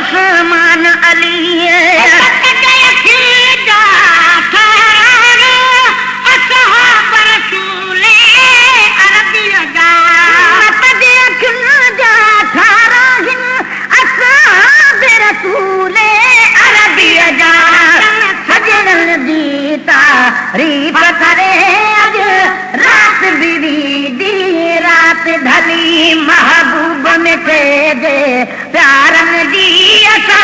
Usman Ali reap करे अज रात बीवी दी रात ढली महबूब मिटे दे प्यारन दी असा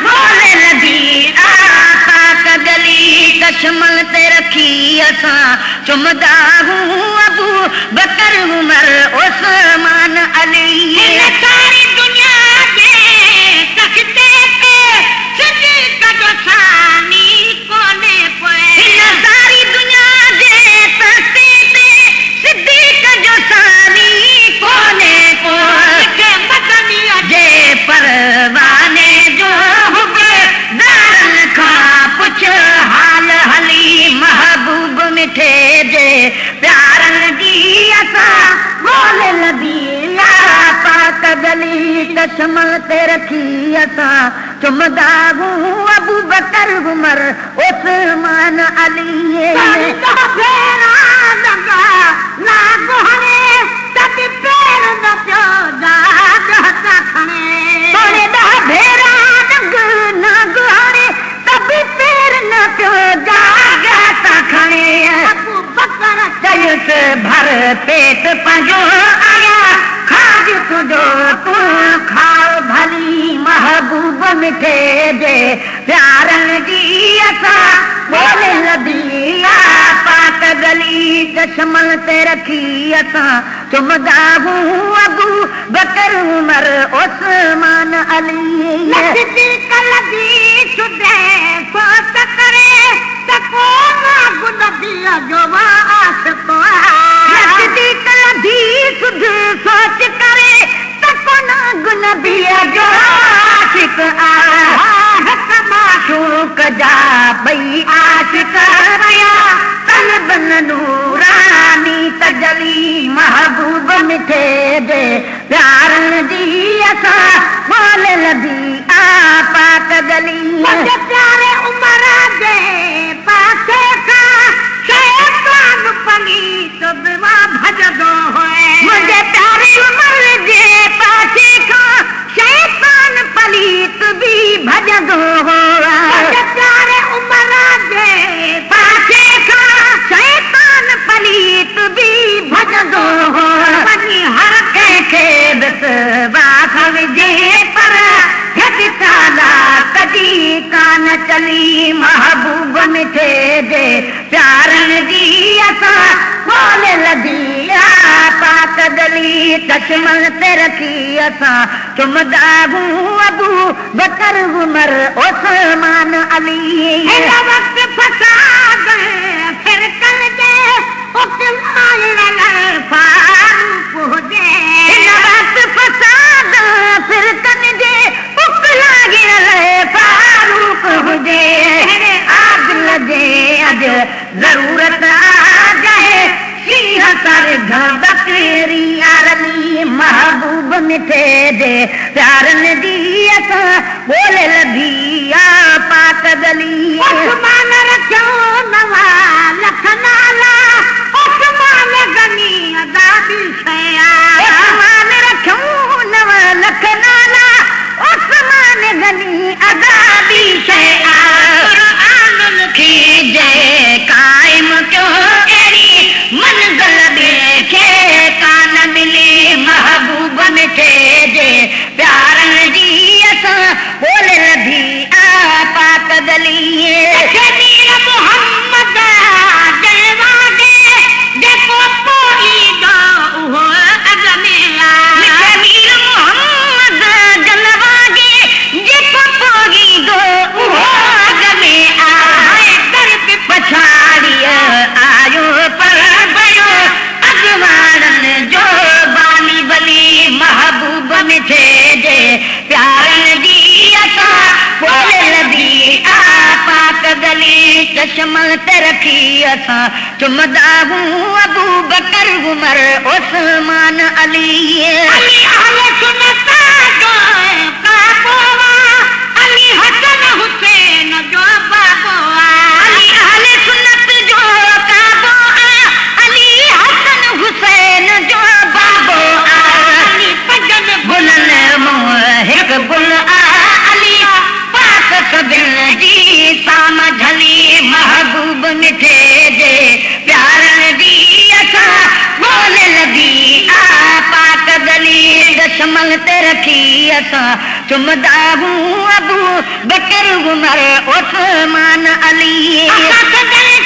बोले लगी आका कदली कशमल ते रखी असा चुमदा हूँ अबू बकर उमर उस्मान अली सारी दुनिया के तख्ते पे सिद्दीक़ जो सानी कोने पे सारी दुनिया दे तख्ते पे सिद्दीक़ जो सानी कोने को जे परवाने जो दारन खा पुछ हाल हली महबूब मिठे दे प्यारन दी असा बोले लगी पाक गली कशमल ते रखी असा चुमदा हूँ अबू बकर उमर उस्मान अली भर पेट पंजो आया खाज तुझो तू खाओ भली महबूब मिठे दे प्यारन जी असा बोले लदी पाक गली कशमल ते रखी असा चुमदा हूँ अबू बकर उमर उस्मान अली सिद्दीक़ लगी सुधे सोच करे तको गुन दिया जो आशिक़ सिद्दीक़ लगी सुधे सोच करे तको गुन दिया जो आशिक़ माशूक जा बई आशिक़ रया तलब नूरानी तजली महबूब मिठे दे प्यारन जी असा बोले लगी पाक गली प्यारे उमर दे पासे का शैतान पलीत बिवा भजदो है मुझे प्यारे उमर दे पासे का शैतान पलीत भी भजदो हो प्यारे उमर दे पासे का शैतान पलीत भी भजदो हो हर के दस बात विजे पर ताला कदी कान चली महबूब मिठे दे प्यारन जी असा बोले लगी पाक गली कशमल ते रखी असा चुमदा हूँ अबू बकर उमर उस्मान अली वक्त फसाद फिर कल दे फारूक हो दे वक्त फसाद फिर कल दे फारूक हुजे आग लगे अज जरूरत आ जाए सिंह सर बकरी आरनी महबूब मिठे दे प्यारन दी असा बोले लगी पाक गली उस्मान रखो नवा लख नाला उस्मान गनी अदाबी शया उस्मान रखो नवा लख नाला उस्मान गनी अदाबी शया की जय कायम क्यों एरी मंजिल देखे कान मिली महबूब मिठे दे प्यारन जी असा बोले लगी पाक गली मोहम्मद जलवा दे देखो पोई दो अग में मीर मोहम्मद जलवा दे देखो पोई दो अग में आए दर पछाड़ी आयो पर बयो अगवाड़न जो बानी बली महबूब मिठे दे प्यारन दी असा बोले लगी पाक गली चश्मल ते रखी असा चुमदा हूँ अबू बकर उमर उस्मान अली सुनता चश्मल ते रखी असां चुमदा हूं अबू बकर उमर उस्मान अली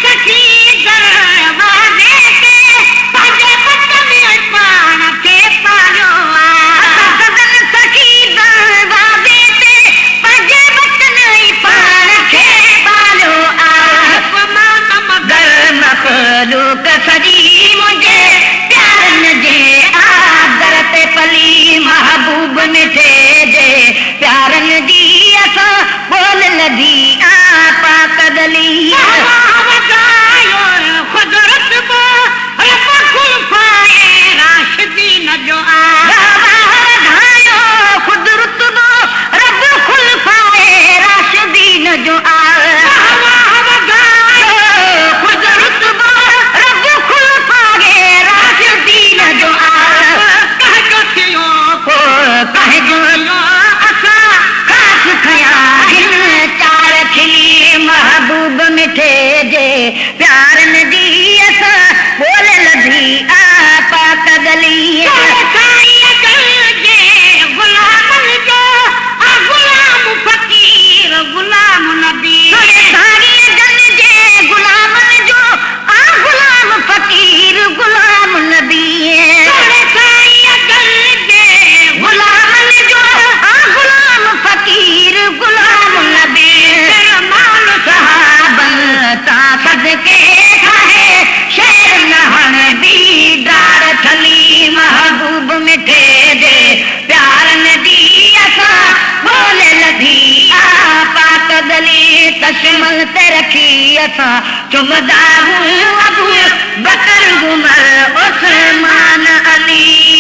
सखी दरवाज़े ते पंहिंजे बचन पाण खे पालियो सखी दरवाज़े ते पंहिंजे बचन पाण खे पालियो मगर मखलूक सॼी मुंहिंजे प्यारनि जे आदर ते पली महबूब मिठे जे प्यारनि जी असां बोल लधी पाक गली मिठे जे प्यारनि जी असां बोल लधी पाक गली गुलामनि जो गुलाम फ़कीर गुलाम नबी जे गुलामनि जो गुलाम फ़कीर गुलाम नबी गुलामनि जो गुलाम फ़कीर गुलाम नबी सदके ठाहे शेर नहण बि डार थली महबूब मिठे जे प्यारनि जी असां बोल लधी पाक गली चश्मल ते रखी असां चुमदा हूं अबू बकर उमर उस्मान अली